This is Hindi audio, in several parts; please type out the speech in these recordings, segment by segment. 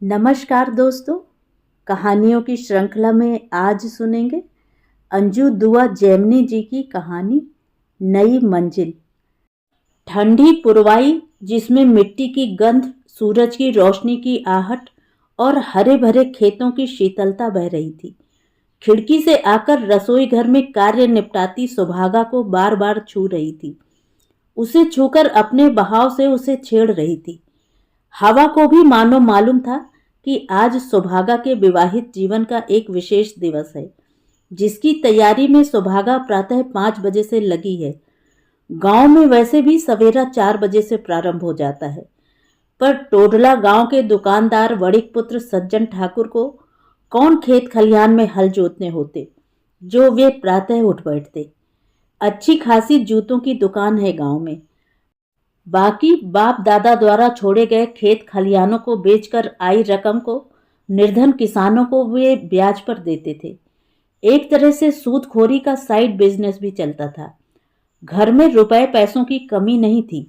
नमस्कार दोस्तों। कहानियों की श्रृंखला में आज सुनेंगे अंजू दुआ जैमिनी जी की कहानी नई मंजिल। ठंडी पुरवाई जिसमें मिट्टी की गंध, सूरज की रोशनी की आहट और हरे भरे खेतों की शीतलता बह रही थी। खिड़की से आकर रसोई घर में कार्य निपटाती सुभागा को बार बार छू रही थी। उसे छूकर अपने बहाव से उसे छेड़ रही थी। हवा को भी मानो मालूम था कि आज सुभागा के विवाहित जीवन का एक विशेष दिवस है, जिसकी तैयारी में सुभागा प्रातः 5 बजे से लगी है। गांव में वैसे भी सवेरा 4 बजे से प्रारंभ हो जाता है, पर टोडला गांव के दुकानदार वणिक पुत्र सज्जन ठाकुर को कौन खेत खलिहान में हल जोतने होते, जो वे प्रातः उठ बैठते। अच्छी खासी जूतों की दुकान है गांव में। बाकी बाप दादा द्वारा छोड़े गए खेत खलिहानों को बेचकर आई रकम को निर्धन किसानों को वे ब्याज पर देते थे। एक तरह से सूदखोरी का साइड बिजनेस भी चलता था। घर में रुपए पैसों की कमी नहीं थी।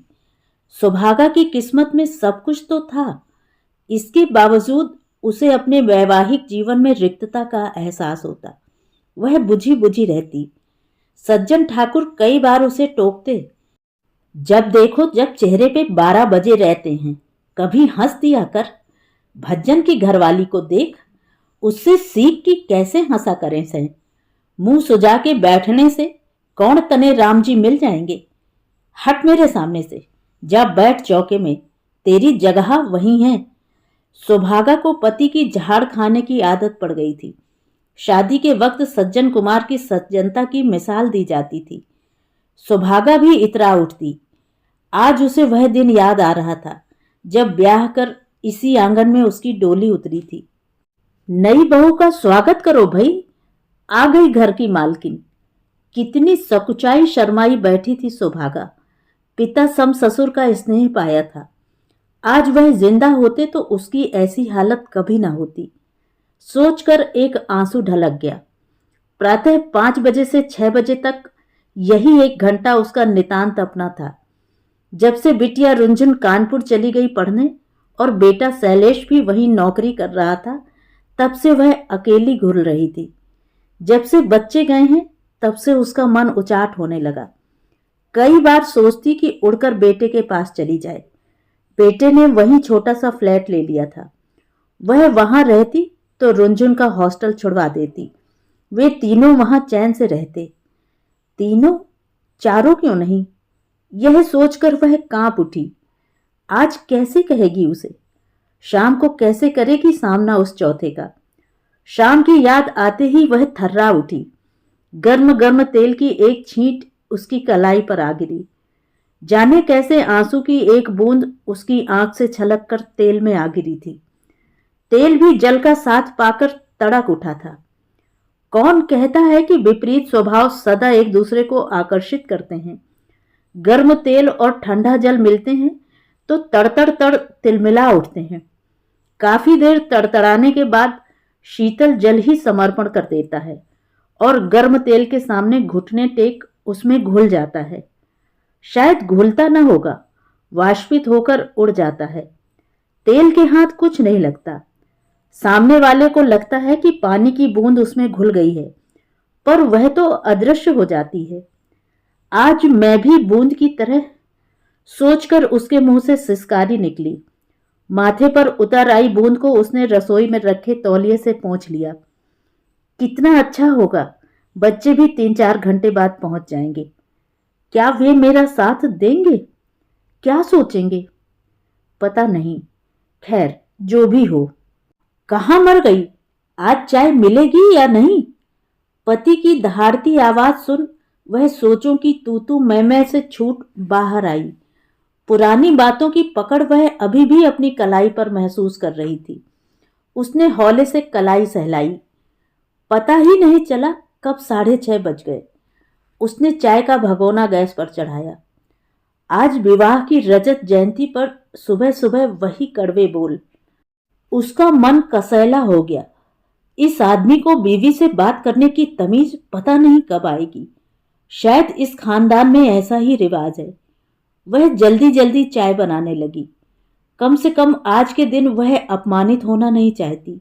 सुभागा की किस्मत में सब कुछ तो था। इसके बावजूद उसे अपने वैवाहिक जीवन में रिक्तता का एहसास होता। वह बुझी बुझी रहती। सज्जन ठाकुर कई बार उसे टोकते, जब देखो जब चेहरे पे 12 बजे रहते हैं, कभी हंस दिया कर। भज्जन की घरवाली को देख, उससे सीख कि कैसे हंसा करें सह। मुंह सुजा के बैठने से कौन तने राम जी मिल जाएंगे। हट मेरे सामने से, जा बैठ चौके में, तेरी जगह वहीं है। सुभागा को पति की झाड़ खाने की आदत पड़ गई थी। शादी के वक्त सज्जन कुमार की सज्जनता की मिसाल दी जाती थी। सुभागा भी इतरा उठती। आज उसे वह दिन याद आ रहा था जब ब्याह कर इसी आंगन में उसकी डोली उतरी थी। नई बहू का स्वागत करो भाई, आ गई घर की मालकिन। कितनी सकुचाई शर्माई बैठी थी सुभागा। पिता सम ससुर का स्नेह पाया था। आज वह जिंदा होते तो उसकी ऐसी हालत कभी ना होती। सोचकर एक आंसू ढलक गया। प्रातः 5 बजे से 6 बजे तक यही 1 घंटा उसका नितांत अपना था। जब से बिटिया रुंझुन कानपुर चली गई पढ़ने और बेटा शैलेश भी वहीं नौकरी कर रहा था, तब से वह अकेली घुल रही थी। जब से बच्चे गए हैं, तब से उसका मन उचाट होने लगा। कई बार सोचती कि उड़कर बेटे के पास चली जाए। बेटे ने वहीं छोटा सा फ्लैट ले लिया था। वह वहां रहती तो रुंझुन का हॉस्टल छुड़वा देती। वे तीनों वहां चैन से रहते। तीनों, चारों क्यों नहीं? यह सोचकर वह कांप उठी। आज कैसे कहेगी उसे? शाम को कैसे करेगी सामना उस चौथे का? शाम की याद आते ही वह थर्रा उठी। गर्म गर्म तेल की एक छींट उसकी कलाई पर आ गिरी। जाने कैसे आंसू की एक बूंद उसकी आंख से छलक कर तेल में आ गिरी थी। तेल भी जल का साथ पाकर तड़क उठा था। कौन कहता है कि विपरीत स्वभाव सदा एक दूसरे को आकर्षित करते हैं। गर्म तेल और ठंडा जल मिलते हैं तो तड़तड़ तड़ तिलमिला उठते हैं। काफी देर तड़तड़ाने के बाद शीतल जल ही समर्पण कर देता है और गर्म तेल के सामने घुटने टेक उसमें घुल जाता है। शायद घुलता न होगा, वाष्पित होकर उड़ जाता है। तेल के हाथ कुछ नहीं लगता। सामने वाले को लगता है कि पानी की बूंद उसमें घुल गई है, पर वह तो अदृश्य हो जाती है। आज मैं भी बूंद की तरह, सोचकर उसके मुंह से सिसकारी निकली। माथे पर उतर आई बूंद को उसने रसोई में रखे तौलिए से पोंछ लिया। कितना अच्छा होगा, बच्चे भी 3-4 घंटे बाद पहुंच जाएंगे। क्या वे मेरा साथ देंगे? क्या सोचेंगे? पता नहीं। खैर, जो भी हो। कहाँ मर गई? आज चाय मिलेगी या नहीं? पति की दहाड़ती आवाज सुन वह सोचों की तू मैं से छूट बाहर आई। पुरानी बातों की पकड़ वह अभी भी अपनी कलाई पर महसूस कर रही थी। उसने हौले से कलाई सहलाई। पता ही नहीं चला कब 6:30 बज गए। उसने चाय का भगोना गैस पर चढ़ाया। आज विवाह की रजत जयंती पर सुबह सुबह वही कड़वे बोल। उसका मन कसैला हो गया। इस आदमी को बीवी से बात करने की तमीज पता नहीं कब आएगी। शायद इस खानदान में ऐसा ही रिवाज है। वह जल्दी जल्दी चाय बनाने लगी। कम से कम आज के दिन वह अपमानित होना नहीं चाहती।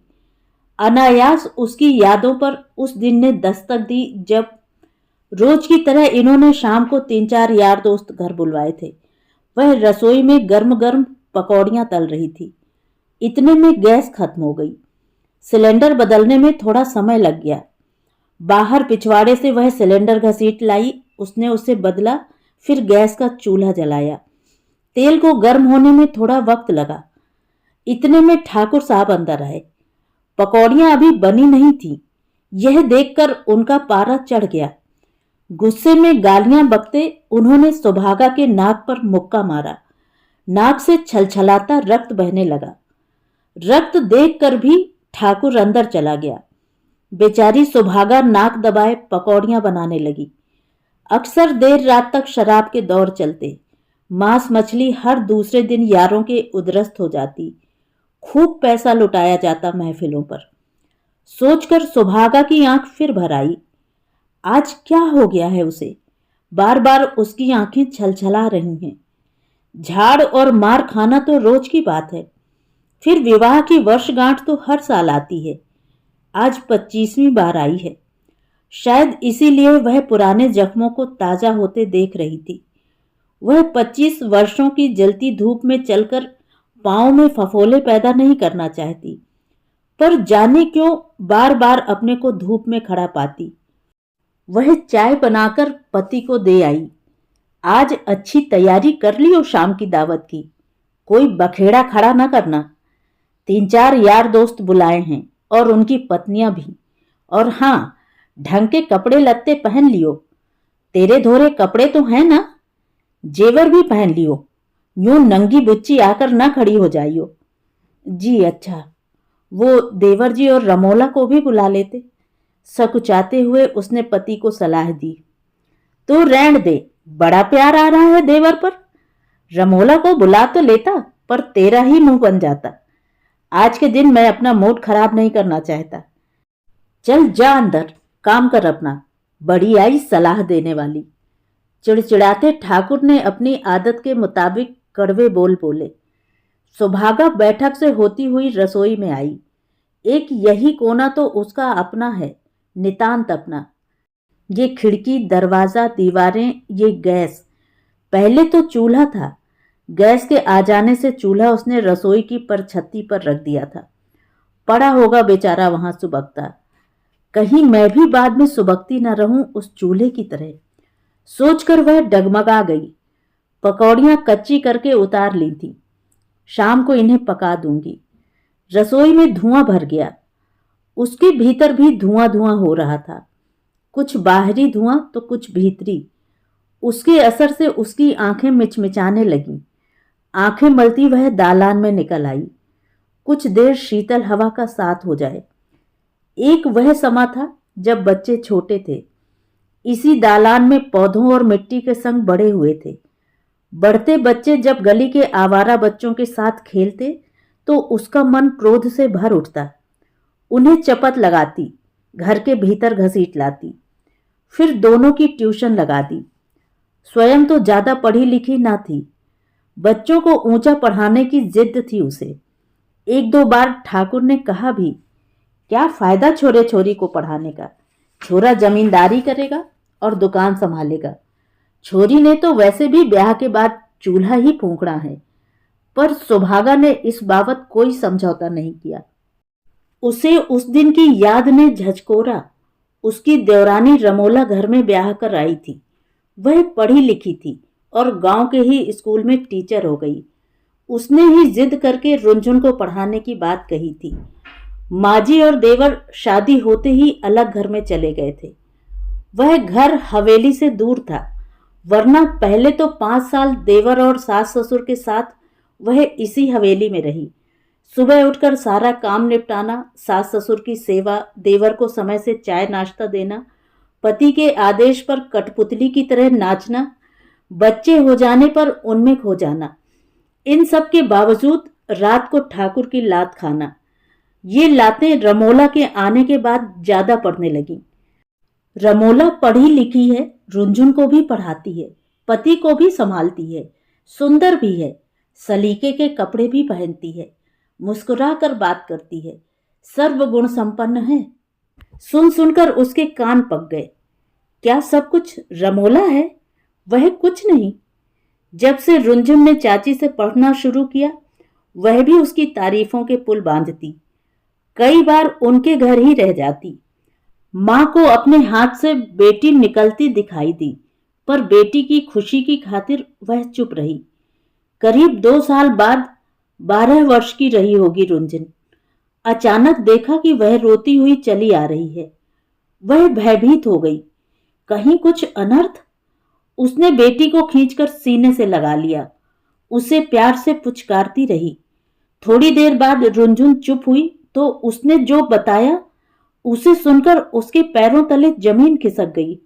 अनायास उसकी यादों पर उस दिन ने दस्तक दी जब रोज की तरह इन्होंने शाम को 3-4 यार दोस्त घर बुलवाए थे। वह रसोई में गर्म गर्म पकौड़ियां तल रही थी। इतने में गैस खत्म हो गई। सिलेंडर बदलने में थोड़ा समय लग गया। बाहर पिछवाड़े से वह सिलेंडर घसीट लाई। उसने उसे बदला, फिर गैस का चूल्हा जलाया। तेल को गर्म होने में थोड़ा वक्त लगा। इतने में ठाकुर साहब अंदर आए। पकौड़ियां अभी बनी नहीं थी। यह देखकर उनका पारा चढ़ गया। गुस्से में गालियां बकते उन्होंने सुभागा के नाक पर मुक्का मारा। नाक से छलछलाता रक्त बहने लगा। रक्त देखकर भी ठाकुर अंदर चला गया। बेचारी सुभागा नाक दबाए पकौड़ियां बनाने लगी। अक्सर देर रात तक शराब के दौर चलते। मांस मछली हर दूसरे दिन यारों के उदरस्त हो जाती। खूब पैसा लुटाया जाता महफिलों पर। सोचकर सुभागा की आंख फिर भर आई। आज क्या हो गया है उसे? बार बार उसकी आंखें छलछला रही हैं। झाड़ और मार खाना तो रोज की बात है। फिर विवाह की वर्षगांठ तो हर साल आती है। आज 25वीं बार आई है। शायद इसीलिए वह पुराने जख्मों को ताजा होते देख रही थी। वह 25 वर्षों की जलती धूप में चलकर पांव में फफोले पैदा नहीं करना चाहती, पर जाने क्यों बार बार अपने को धूप में खड़ा पाती। वह चाय बनाकर पति को दे आई। आज अच्छी तैयारी कर लियो शाम की दावत की, कोई बखेड़ा खड़ा न करना। 3-4 यार दोस्त बुलाए हैं और उनकी पत्नियां भी। और हाँ, ढंग के कपड़े लत्ते पहन लियो। तेरे धोरे कपड़े तो हैं ना? जेवर भी पहन लियो। यूं नंगी बुच्ची आकर ना खड़ी हो जाइयो। जी अच्छा। वो देवर जी और रमोला को भी बुला लेते। सकुचाते हुए उसने पति को सलाह दी। तो रहन दे, बड़ा प्यार आ रहा है देवर पर। रमोला को बुला तो लेता, पर तेरा ही मुंह बन जाता। आज के दिन मैं अपना मूड खराब नहीं करना चाहता। चल जा अंदर, काम कर अपना। बड़ी आई सलाह देने वाली। चिड़चिड़ाते ठाकुर ने अपनी आदत के मुताबिक कड़वे बोल बोले। सुभागा बैठक से होती हुई रसोई में आई। एक यही कोना तो उसका अपना है, नितांत अपना। ये खिड़की, दरवाजा, दीवारें, ये गैस। पहले तो चूल्हा था। गैस के आ जाने से चूल्हा उसने रसोई की परछत्ती पर रख दिया था। पड़ा होगा बेचारा वहां सुबकता। कहीं मैं भी बाद में सुबकती न रहूं उस चूल्हे की तरह, सोचकर वह डगमगा गई। पकौड़ियां कच्ची करके उतार ली थी। शाम को इन्हें पका दूंगी। रसोई में धुआं भर गया। उसके भीतर भी धुआं धुआं हो रहा था। कुछ बाहरी धुआं तो कुछ भीतरी। उसके असर से उसकी आंखें मिचमिचाने लगीं। आंखें मलती वह दालान में निकल आई। कुछ देर शीतल हवा का साथ हो जाए। एक वह समा था जब बच्चे छोटे थे। इसी दालान में पौधों और मिट्टी के संग बड़े हुए थे। बढ़ते बच्चे जब गली के आवारा बच्चों के साथ खेलते तो उसका मन क्रोध से भर उठता। उन्हें चपत लगाती, घर के भीतर घसीट लाती। फिर दोनों की ट्यूशन लगा दी। स्वयं तो ज्यादा पढ़ी लिखी ना थी। बच्चों को ऊंचा पढ़ाने की जिद थी उसे। 1-2 बार ठाकुर ने कहा भी, क्या फायदा छोरे छोरी को पढ़ाने का? छोरा जमींदारी करेगा और दुकान संभालेगा। छोरी ने तो वैसे भी ब्याह के बाद चूल्हा ही फूंकना है। पर सुभागा ने इस बाबत कोई समझौता नहीं किया। उसे उस दिन की याद ने झचकोरा। उसकी देवरानी रमोला घर में ब्याह कर आई थी। वह पढ़ी लिखी थी और गांव के ही स्कूल में टीचर हो गई। उसने ही जिद करके रुंझुन को पढ़ाने की बात कही थी। माजी और देवर शादी होते ही अलग घर में चले गए थे। वह घर हवेली से दूर था, वरना पहले तो 5 साल देवर और सास ससुर के साथ वह इसी हवेली में रही। सुबह उठकर सारा काम निपटाना, सास ससुर की सेवा, देवर को समय से चाय नाश्ता देना, पति के आदेश पर कठपुतली की तरह नाचना, बच्चे हो जाने पर उनमें खो जाना। इन सब के बावजूद रात को ठाकुर की लात खाना। ये लातें रमोला के आने के बाद ज्यादा पड़ने लगी। रमोला पढ़ी लिखी है, रुंझुन को भी पढ़ाती है, पति को भी संभालती है, सुंदर भी है, सलीके के कपड़े भी पहनती है, मुस्कुरा कर बात करती है, सर्वगुण संपन्न है। सुन सुनकर उसके कान पक गए। क्या सब कुछ रमोला है? वह कुछ नहीं। जब से रुंझुन ने चाची से पढ़ना शुरू किया, वह भी उसकी तारीफों के पुल बांधती। कई बार उनके घर ही रह जाती। मां को अपने हाथ से बेटी निकलती दिखाई दी, पर बेटी की खुशी की खातिर वह चुप रही। करीब 2 साल बाद 12 वर्ष की रही होगी रुंझुन। अचानक देखा कि वह रोती हुई चली आ रही है। वह भयभीत हो गई। कहीं कुछ अनर्थ? उसने बेटी को खींचकर सीने से लगा लिया, उसे प्यार से पुचकारती रही। थोड़ी देर बाद रुंझुन चुप हुई तो उसने जो बताया उसे सुनकर उसके पैरों तले जमीन खिसक गई।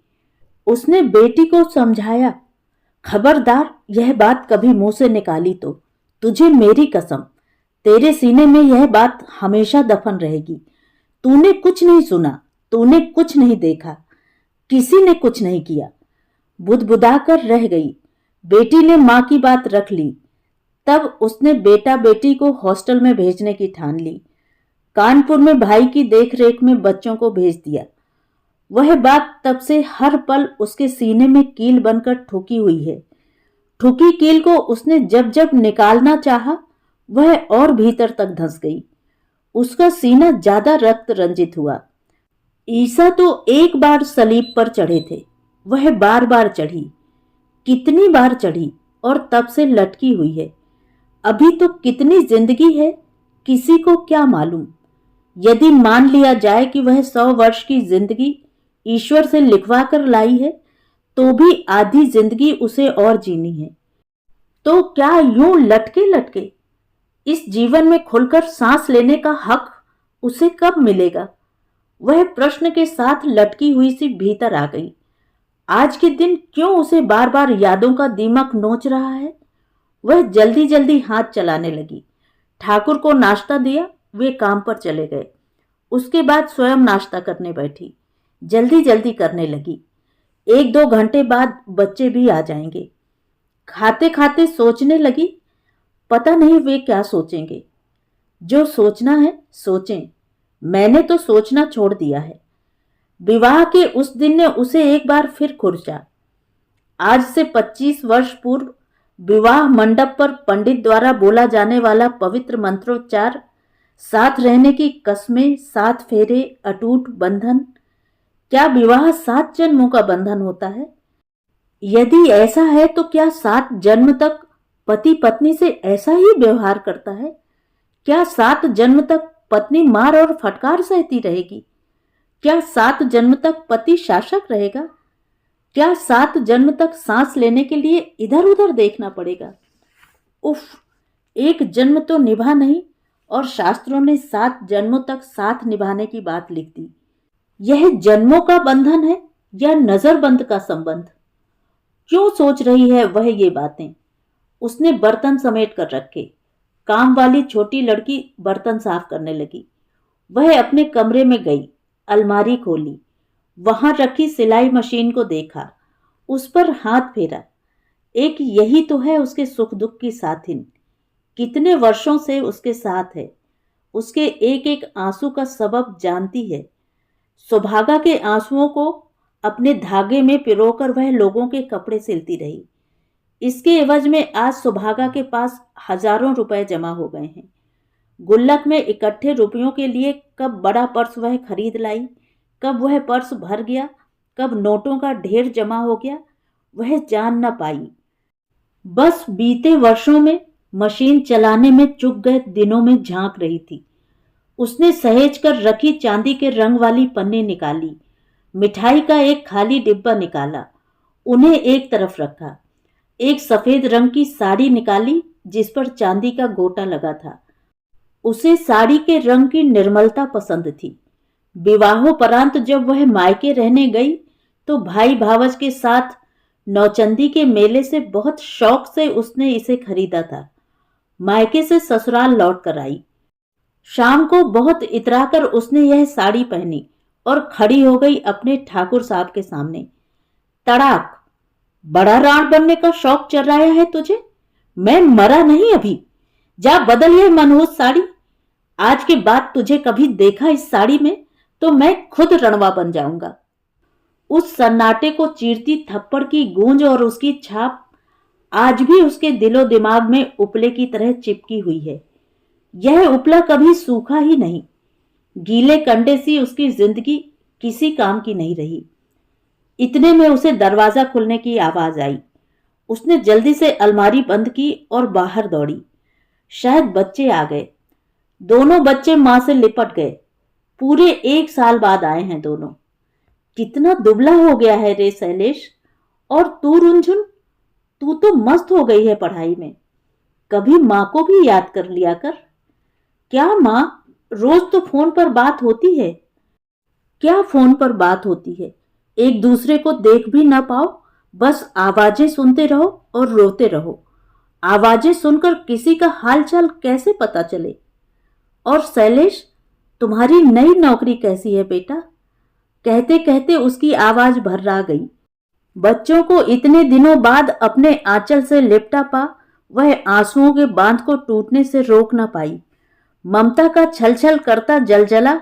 उसने बेटी को समझाया, खबरदार यह बात कभी मुंह से निकाली तो तुझे मेरी कसम, तेरे सीने में यह बात हमेशा दफन रहेगी। तूने कुछ नहीं सुना, तूने कुछ नहीं देखा, किसी ने कुछ नहीं किया। बुदबुदा कर रह गई। बेटी ने मां की बात रख ली। तब उसने बेटा बेटी को हॉस्टल में भेजने की ठान ली। कानपुर में भाई की देखरेख में बच्चों को भेज दिया। वह बात तब से हर पल उसके सीने में कील बनकर ठुकी हुई है। ठुकी कील को उसने जब जब निकालना चाहा, वह और भीतर तक धंस गई। उसका सीना ज्यादा रक्त रंजित हुआ। ईसा तो एक बार सलीब पर चढ़े थे, वह बार बार चढ़ी। कितनी बार चढ़ी और तब से लटकी हुई है। अभी तो कितनी जिंदगी है, किसी को क्या मालूम। यदि मान लिया जाए कि वह 100 वर्ष की जिंदगी ईश्वर से लिखवा कर लाई है, तो भी आधी जिंदगी उसे और जीनी है। तो क्या यूं लटके लटके इस जीवन में खुलकर सांस लेने का हक उसे कब मिलेगा? वह प्रश्न के साथ लटकी हुई सी भीतर आ गई। आज के दिन क्यों उसे बार बार यादों का दीमक नोच रहा है? वह जल्दी जल्दी हाथ चलाने लगी। ठाकुर को नाश्ता दिया, वे काम पर चले गए। उसके बाद स्वयं नाश्ता करने बैठी। जल्दी जल्दी करने लगी। 1-2 घंटे बाद बच्चे भी आ जाएंगे। खाते खाते सोचने लगी, पता नहीं वे क्या सोचेंगे। जो सोचना है सोचें, मैंने तो सोचना छोड़ दिया है। विवाह के उस दिन ने उसे एक बार फिर खुरचा। आज से 25 वर्ष पूर्व विवाह मंडप पर पंडित द्वारा बोला जाने वाला पवित्र मंत्रोच्चार, साथ रहने की कस्में, 7 फेरे, अटूट बंधन। क्या विवाह 7 जन्मों का बंधन होता है? यदि ऐसा है तो क्या 7 जन्म तक पति पत्नी से ऐसा ही व्यवहार करता है? क्या 7 जन्म तक पत्नी मार और फटकार सहती रहेगी? क्या 7 जन्म तक पति शासक रहेगा? क्या 7 जन्म तक सांस लेने के लिए इधर उधर देखना पड़ेगा? उफ, एक जन्म तो निभा नहीं और शास्त्रों ने 7 जन्मों तक साथ निभाने की बात लिख दी। यह जन्मों का बंधन है या नजरबंद का संबंध? क्यों सोच रही है वह ये बातें? उसने बर्तन समेट कर रखे। काम वाली छोटी लड़की बर्तन साफ करने लगी। वह अपने कमरे में गई, अलमारी खोली, वहां रखी सिलाई मशीन को देखा, उस पर हाथ फेरा। एक यही तो है उसके सुख दुख की साथिन। कितने वर्षों से उसके साथ है। उसके एक एक आंसू का सबब जानती है। सुभागा के आंसुओं को अपने धागे में पिरोकर वह लोगों के कपड़े सिलती रही। इसके एवज में आज सुभागा के पास हजारों रुपए जमा हो गए हैं। गुल्लक में इकट्ठे रुपयों के लिए कब बड़ा पर्स वह खरीद लाई, कब वह पर्स भर गया, कब नोटों का ढेर जमा हो गया, वह जान न पाई। बस बीते वर्षों में मशीन चलाने में चुक गए दिनों में झांक रही थी। उसने सहेज कर रखी चांदी के रंग वाली पन्नी निकाली, मिठाई का एक खाली डिब्बा निकाला, उन्हें एक तरफ रखा। एक सफेद रंग की साड़ी निकाली जिस पर चांदी का गोटा लगा था। उसे साड़ी के रंग की निर्मलता पसंद थी। विवाहोपरांत जब वह मायके रहने गई तो भाई भावज के साथ नौचंदी के मेले से बहुत शौक से उसने इसे खरीदा था। मायके से ससुराल लौट कर आई। शाम को बहुत इतराकर उसने यह साड़ी पहनी और खड़ी हो गई अपने ठाकुर साहब के सामने। तड़ाक, बड़ा राण बनने का शौक चल रहा है तुझे? मैं मरा नहीं अभी। जा बदल ये मनहूस साड़ी। आज के बाद तुझे कभी देखा इस साड़ी में तो मैं खुद रणवा बन जाऊंगा। उस सन्नाटे को चीरती थप्पड़ की गूंज और उसकी छाप आज भी उसके दिलो दिमाग में उपले की तरह चिपकी हुई है। यह उपला कभी सूखा ही नहीं। गीले कंडे सी उसकी जिंदगी किसी काम की नहीं रही। इतने में उसे दरवाजा खुलने की आवाज आई। उसने जल्दी से अलमारी बंद की और बाहर दौड़ी। शायद बच्चे आ गए। दोनों बच्चे मां से लिपट गए। पूरे 1 साल बाद आए हैं दोनों। कितना दुबला हो गया है रे शैलेश। और तू रुंझुन, तू तो मस्त हो गई है पढ़ाई में। कभी माँ को भी याद कर लिया कर। क्या माँ, रोज तो फोन पर बात होती है। क्या फोन पर बात होती है, एक दूसरे को देख भी ना पाओ, बस आवाजें सुनते रहो और रोते रहो। आवाजें सुनकर किसी का हालचाल कैसे पता चले। और शैलेश, तुम्हारी नई नौकरी कैसी है बेटा। कहते कहते उसकी आवाज भर्रा गई। बच्चों को इतने दिनों बाद अपने आंचल से लिपटा पा वह आंसुओं के बांध को टूटने से रोक न पाई। ममता का छल छल करता जलजला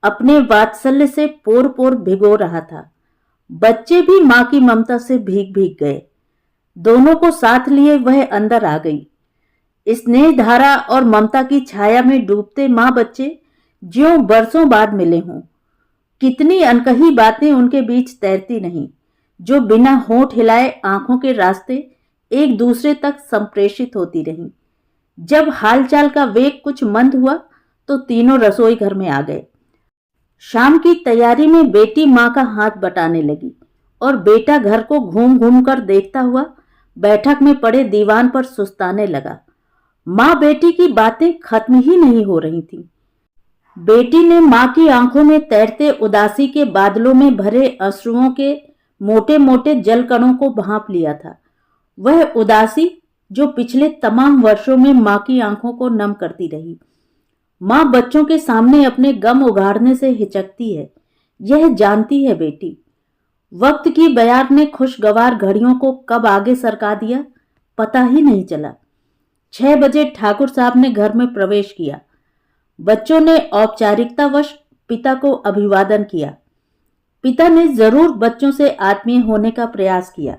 अपने वात्सल्य से पोर पोर भिगो रहा था। बच्चे भी मां की ममता से भीग भीग गए। दोनों को साथ लिए वह अंदर आ गई। स्नेह धारा और ममता की छाया में डूबते मां बच्चे ज्यों बरसों बाद मिले हों। कितनी अनकही बातें उनके बीच तैरती नहीं, जो बिना होंठ हिलाए आंखों के रास्ते एक दूसरे तक संप्रेषित होती रहीं। जब हालचाल का वेग कुछ मंद हुआ तो तीनों रसोई घर में आ गए। शाम की तैयारी में बेटी मां का हाथ बटाने लगी और बेटा घर को घूम घूम कर देखता हुआ बैठक में पड़े दीवान पर सुस्ताने लगा। मां बेटी की बातें खत्म ही नहीं हो रही थीं। बेटी ने मां की आंखों में तैरते उदासी के बादलों में भरे अश्रुओं के मोटे मोटे जल कणों को भांप लिया था। वह उदासी जो पिछले तमाम वर्षों में मां की आंखों को नम करती रही। मां बच्चों के सामने अपने गम उगाड़ने से हिचकती है, यह जानती है बेटी। वक्त की बयार ने खुशगवार घड़ियों को कब आगे सरका दिया पता ही नहीं चला। 6 बजे ठाकुर साहब ने घर में प्रवेश किया। बच्चों ने औपचारिकतावश पिता को अभिवादन किया। पिता ने जरूर बच्चों से आत्मीय होने का प्रयास किया।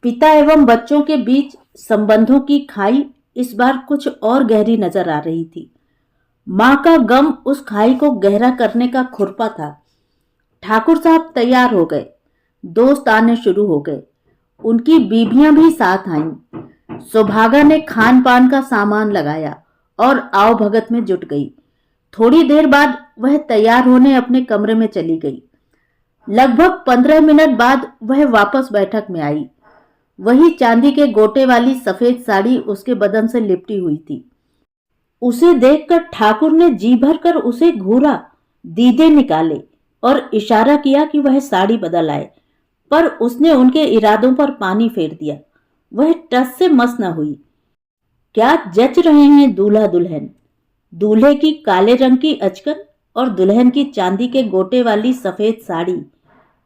पिता एवं बच्चों के बीच संबंधों की खाई इस बार कुछ और गहरी नजर आ रही थी। मां का गम उस खाई को गहरा करने का खुरपा था। ठाकुर साहब तैयार हो गए। दोस्त आने शुरू हो गए। उनकी बीबियां भी साथ आईं। सुभागा ने खान पान का सामान लगाया और आओ भगत में जुट गई। थोड़ी देर बाद वह तैयार होने अपने कमरे में चली गई। लगभग 15 मिनट बाद वह वापस बैठक में आई। वही चांदी के गोटे वाली सफेद साड़ी उसके बदन से लिपटी हुई थी। उसे देखकर ठाकुर ने जी भर कर उसे घूरा, दीदे निकाले और इशारा किया कि वह साड़ी बदल आए, पर उसने उनके इरादों पर पानी फेर दिया। वह टस से मस न हुई। क्या जच रहे हैं दूल्हा दुल्हन। दूल्हे की काले रंग की अचकन और दुल्हन की चांदी के गोटे वाली सफेद साड़ी।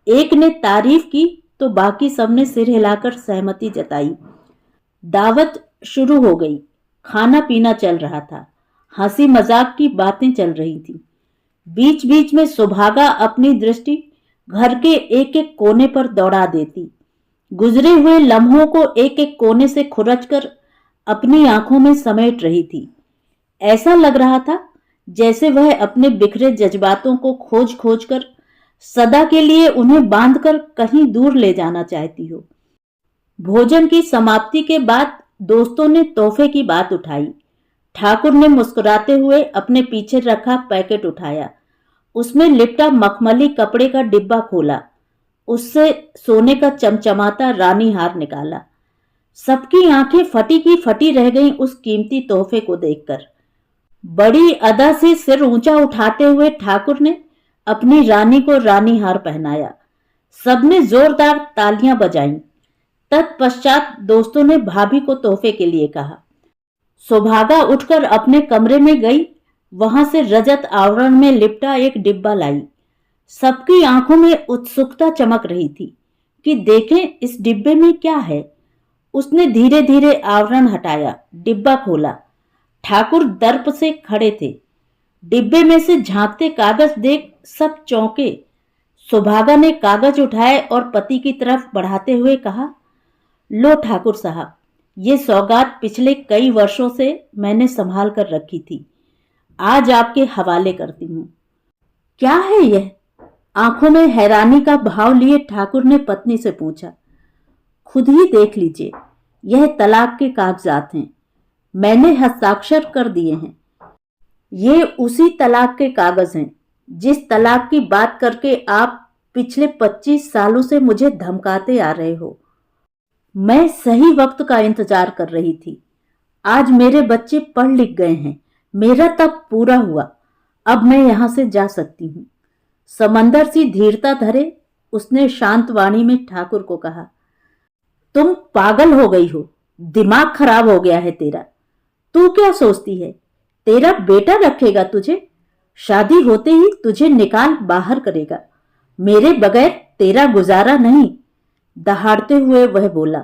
एक ने तारीफ की तो बाकी सबने सिर हिलाकर सहमति जताई। दावत शुरू हो गई। खाना पीना चल रहा था। हंसी मजाक की बातें चल रही थी। बीच बीच में सुभागा अपनी दृष्टि घर के एक एक कोने पर दौड़ा देती। गुजरे हुए लम्हों को एक एक कोने से खुरचकर अपनी आंखों में समेट रही थी। ऐसा लग रहा था जैसे वह अपने बिखरे जज्बातों को खोज खोज कर सदा के लिए उन्हें बांधकर कहीं दूर ले जाना चाहती हो। भोजन की समाप्ति के बाद दोस्तों ने तोहफे की बात उठाई। ठाकुर ने मुस्कुराते हुए अपने पीछे रखा पैकेट उठाया। उसमें लिपटा मखमली कपड़े का डिब्बा खोला। उससे सोने का चमचमाता रानी हार निकाला। सबकी आंखें फटी की फटी रह गईं उस कीमती तोहफे को देखकर। बड़ी अदा से सिर ऊंचा उठाते हुए ठाकुर ने अपनी रानी को रानी हार पहनाया। सबने जोरदार तालियां बजाईं। तत्पश्चात दोस्तों ने भाभी को तोहफे के लिए कहा। सुभागा उठकर अपने कमरे में गई। वहां से रजत आवरण में लिपटा एक डिब्बा लाई। सबकी आंखों में उत्सुकता चमक रही थी कि देखें इस डिब्बे में क्या है। उसने धीरे धीरे आवरण हटाया, डिब्बा खोला। ठाकुर दर्प से खड़े थे। डिब्बे में से झांकते कागज देख सब चौंके। सुभागा ने कागज उठाए और पति की तरफ बढ़ाते हुए कहा, लो ठाकुर साहब, ये सौगात पिछले कई वर्षों से मैंने संभाल कर रखी थी, आज आपके हवाले करती हूं। क्या है यह? आंखों में हैरानी का भाव लिए ठाकुर ने पत्नी से पूछा। खुद ही देख लीजिए, यह तलाक के कागजात हैं, मैंने हस्ताक्षर कर दिए हैं। ये उसी तलाक के कागज हैं जिस तलाक की बात करके आप पिछले 25 सालों से मुझे धमकाते आ रहे हो। मैं सही वक्त का इंतजार कर रही थी। आज मेरे बच्चे पढ़ लिख गए हैं, मेरा तब पूरा हुआ, अब मैं यहां से जा सकती हूं। समंदर सी धीरता धरे उसने शांत वाणी में ठाकुर को कहा, तुम पागल हो गई हो, दिमाग खराब हो गया है तेरा। तू क्या सोचती है, तेरा बेटा रखेगा तुझे? शादी होते ही तुझे निकाल बाहर करेगा, मेरे बगैर तेरा गुजारा नहीं। दहाड़ते हुए वह बोला।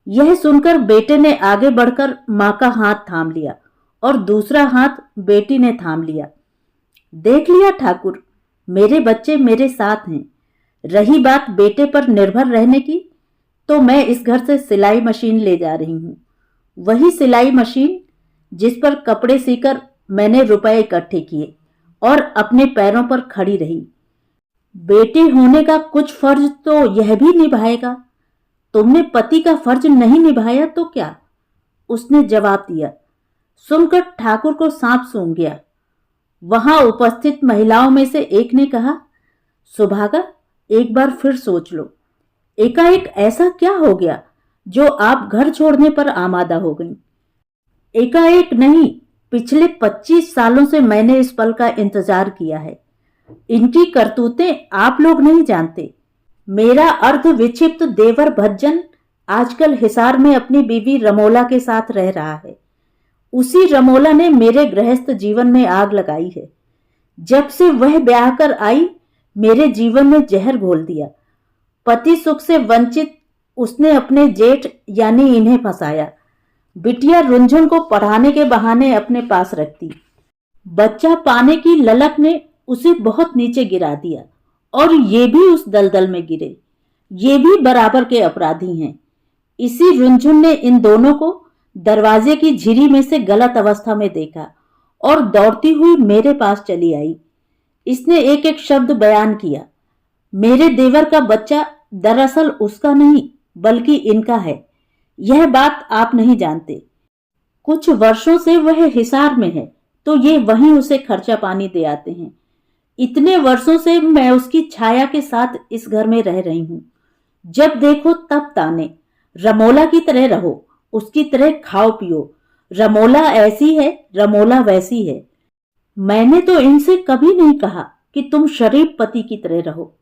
यह सुनकर बेटे ने आगे बढ़कर मां का हाथ थाम लिया और दूसरा हाथ बेटी ने थाम लिया। देख लिया ठाकुर, मेरे बच्चे मेरे साथ हैं। रही बात बेटे पर निर्भर रहने की, तो मैं इस घर से सिलाई मशीन ले जा रही हूं। वही सिलाई मशीन जिस पर कपड़े सीकर मैंने रुपए इकट्ठे किए और अपने पैरों पर खड़ी रही। बेटे होने का कुछ फर्ज तो यह भी निभाएगा। तुमने पति का फर्ज नहीं निभाया तो क्या? उसने जवाब दिया। सुनकर ठाकुर को सांप सूंघ गया। वहां उपस्थित महिलाओं में से एक ने कहा, सुभागा, एक बार फिर सोच लो। एकाएक ऐसा क्या हो गया जो आप घर छोड़ने पर आमादा हो गई? एकाएक नहीं, पिछले 25 सालों से मैंने इस पल का इंतजार किया है। इनकी करतूतें आप लोग नहीं जानते। मेरा अर्ध विक्षिप्त देवर भज्जन आजकल हिसार में अपनी बीवी रमोला के साथ रह रहा है। उसी रमोला ने मेरे गृहस्थ जीवन में आग लगाई है। जब से वह ब्याह कर आई, मेरे जीवन में जहर घोल दिया। पति सुख से वंचित उसने अपने जेठ यानी इन्हें फंसाया। बिटिया रुंझुन को पढ़ाने के बहाने अपने पास रखती। बच्चा पाने की ललक ने उसे बहुत नीचे गिरा दिया और ये भी उस दलदल में गिरे। ये भी बराबर के अपराधी हैं। इसी रुंझुन ने इन दोनों को दरवाजे की झिरी में से गलत अवस्था में देखा और दौड़ती हुई मेरे पास चली आई। इसने एक एक शब्द बयान किया। मेरे देवर का बच्चा दरअसल उसका नहीं बल्कि इनका है। यह बात आप नहीं जानते। कुछ वर्षों से वह हिसार में है तो ये वहीं उसे खर्चा पानी दे आते हैं। इतने वर्षों से मैं उसकी छाया के साथ इस घर में रह रही हूं। जब देखो तब ताने, रमोला की तरह रहो, उसकी तरह खाओ पियो, रमोला ऐसी है, रमोला वैसी है। मैंने तो इनसे कभी नहीं कहा कि तुम शरीफ पति की तरह रहो।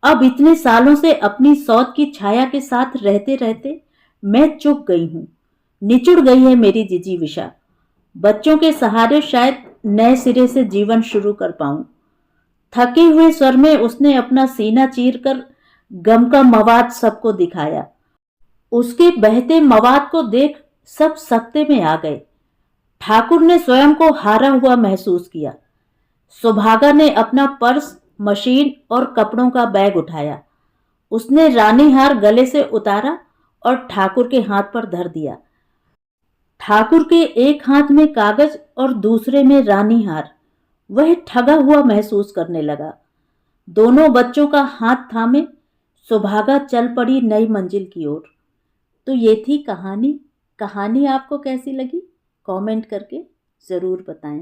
अब इतने सालों से अपनी सौत की छाया के साथ रहते रहते मैं चुक गई हूं। निचुड़ गई है मेरी जिजीविषा। बच्चों के सहारे शायद नए सिरे से जीवन शुरू कर पाऊं। थके हुए स्वर में उसने अपना सीना चीरकर गम का मवाद सबको दिखाया। उसके बहते मवाद को देख सब सकते में आ गए। ठाकुर ने स्वयं को हारा हुआ महसूस किया। सुभागा ने अपना पर्स, मशीन और कपड़ों का बैग उठाया। उसने रानी हार गले से उतारा और ठाकुर के हाथ पर धर दिया। ठाकुर के एक हाथ में कागज और दूसरे में रानी हार। वह ठगा हुआ महसूस करने लगा। दोनों बच्चों का हाथ थामे सुभागा चल पड़ी नई मंजिल की ओर। तो ये थी कहानी। कहानी आपको कैसी लगी कमेंट करके ज़रूर बताएं।